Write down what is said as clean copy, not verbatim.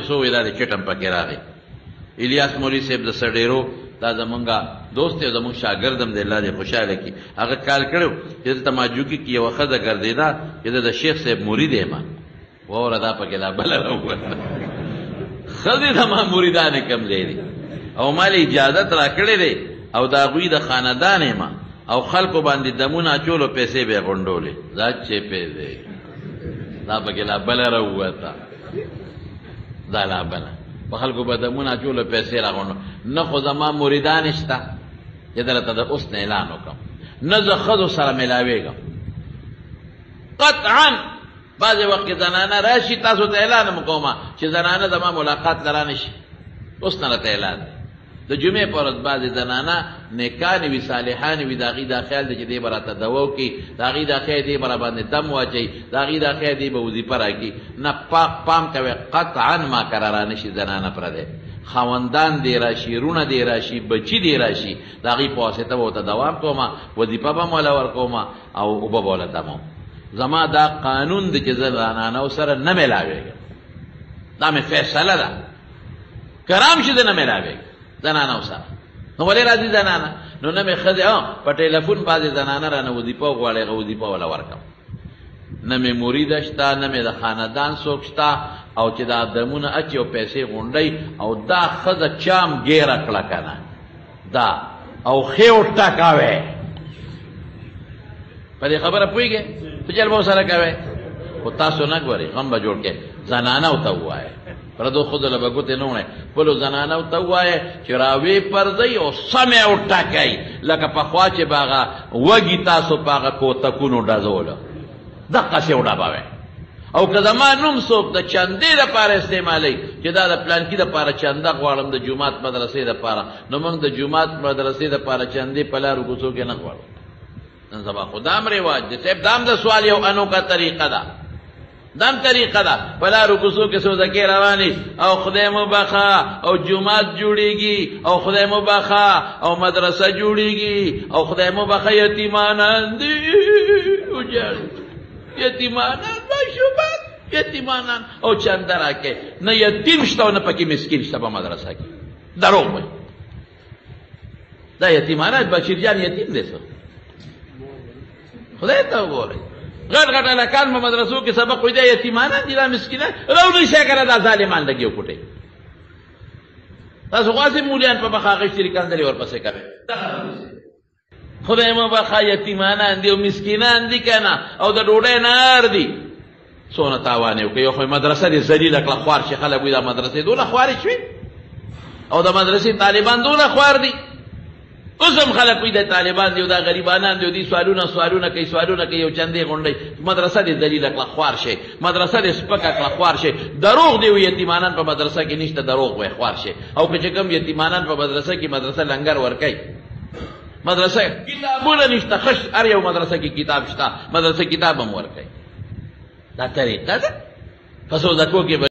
سو ودا د چټم پکې راغی الیاس مولوی صاحب د سډیرو دا زمونږه دوست یو زمونږ شاګردم دی الله دې خوشاله کړي هغه کال کړو چې تماجوکی کې یو ښځه ګرځېده چې د شیخ صاحب مرید یم وره دا پکې لا بله راووته ښځې زما مریدانې کمزې دي او ما له اجازت را کړې دی او د هغوی د خاندان یم او خلکو باندې دمونه اچولو پیسې به یې غونډولې دا چېپې دی دا پکې لا بله راووته دا لا بله په خلکو به دمونه اچولو پیسې را غونډو نه خو زما مریدان شته چې درته د اوس نه اعلان وکړم نه زه ښځو سره میلاوېږم قطعا بعضې وخت کې زنانه راشي تاسو ته اعلان م کومه چې زنانه زما ملاقات له را نه شي اوس نه راته اعلان دی د جمعې په ورځ بعضې زنانه نیکانې وي صالحانې وي د هغې دا خیال دی چې دی به راته دوا وکړي د هغې دا خیال دی به را باندې دم واچوي د هغې دا خیال دی به وظیفه راکړي نه پام کوئ قطعا ما کره را نه شي زنانه پردی خاوندان دی راشي رونه دی راشي بچي دی راشي د هغې په واسطه به ورته دوام کومه وظیفه به موله ورکومه او اوبه به وله دموم زما دا قانون دی چې زه زنانو سره نه میلاوېږم دا مې فیصله ده کرام شي زه نه میلاوېږم زنانو سره نو ولې راځي زنانه نو نه مې ښځې په ټیلیفون بعضې زنانه رانه وظیفه وغواړي هغه وظیفه وله ورکړم نه مې مریده شته نه مې د خاندان څوک شته او چې دا دمونه اچي او پیسې غونډوي او دا ښځه چام ګیره کړه که نه دا او ښې ورټکوې په دې خبره پوهېږې په چل به ورسره کوې خو تاسو نه ګورئ غم به جوړ کړې زنانو ته ووایه پردو ښځو له به ګوتې نه وړئ خپلو زنانو ته ووایه چې راوې پرځئ او سمې ورټکئ لکه پخوا چې به هغه وږي تاسو په هغه کوتکونو ډزولو دقسې وډبوئ او که زما نوم څوک د چندې دپاره استعمالوي چې دا د پلانکي دپاره چنده غواړم د جومات مدرسې دپاره نو موږ د جومات مدرسې دپاره چندې په لارو کوڅو کې نه غواړو نن سبا خو دام رواج دی صاحب دام د سوال یو انوکه طریقه ده دام طریقه ده په لارو کوڅو کې سوزکې روانې او خدای مو بخا او جومات جوړېږي او خدای مو بخا او مدرسه جوړېږي او خدای مو بخا یتیمانان دي یتیمانان ماشومان یتیمانان او چنده راکې نه یتیم شته او نه پکې مسکین شته په مدرسه کې دروغ وایي دا یتیمانان بشیرجان یتیم دی څه خدای ته وګورئ غټ غټ هلکان په مدرسو کې سبق وایي دا یتیمانان دي دا مسکینان راوړئ شی که نه دا ظالمان لګي وکوټئ تاسو غواړئ مولیان په مخ اخیستي کنځلې ورپسې کوئ خدای مو بخا یتیمانان دي او مسکینان دي که نه او د ډوډۍ نار دي څونه تاوان یې وکړي یو خو مدرسه دې ذلیله کړه خوار شي خلک وایي دا مدرسې دونه خوارې شوې او د مدرسې طالبان دونه خوار دي اوس هم خلک وایي د طالبان دي او دا غریبانان دي او دي سوالونه کوي یو چندې غونډئ مدرسه دې ذلیله کړه خوار شي مدرسه دې سپکه کړه خوار شي دروغ دی وایي یتیمانان په مدرسه کې نشته دروغ وایي خوار شي او که چې کوم یتیمانان په مدرسه کې مدرسه لنګر ورکوي مدرسه کتابونه نشته خش هر یو مدرسه کې کتاب شته مدرسه کتاب هم ورکوي دا طریقه ده په سوزکو کې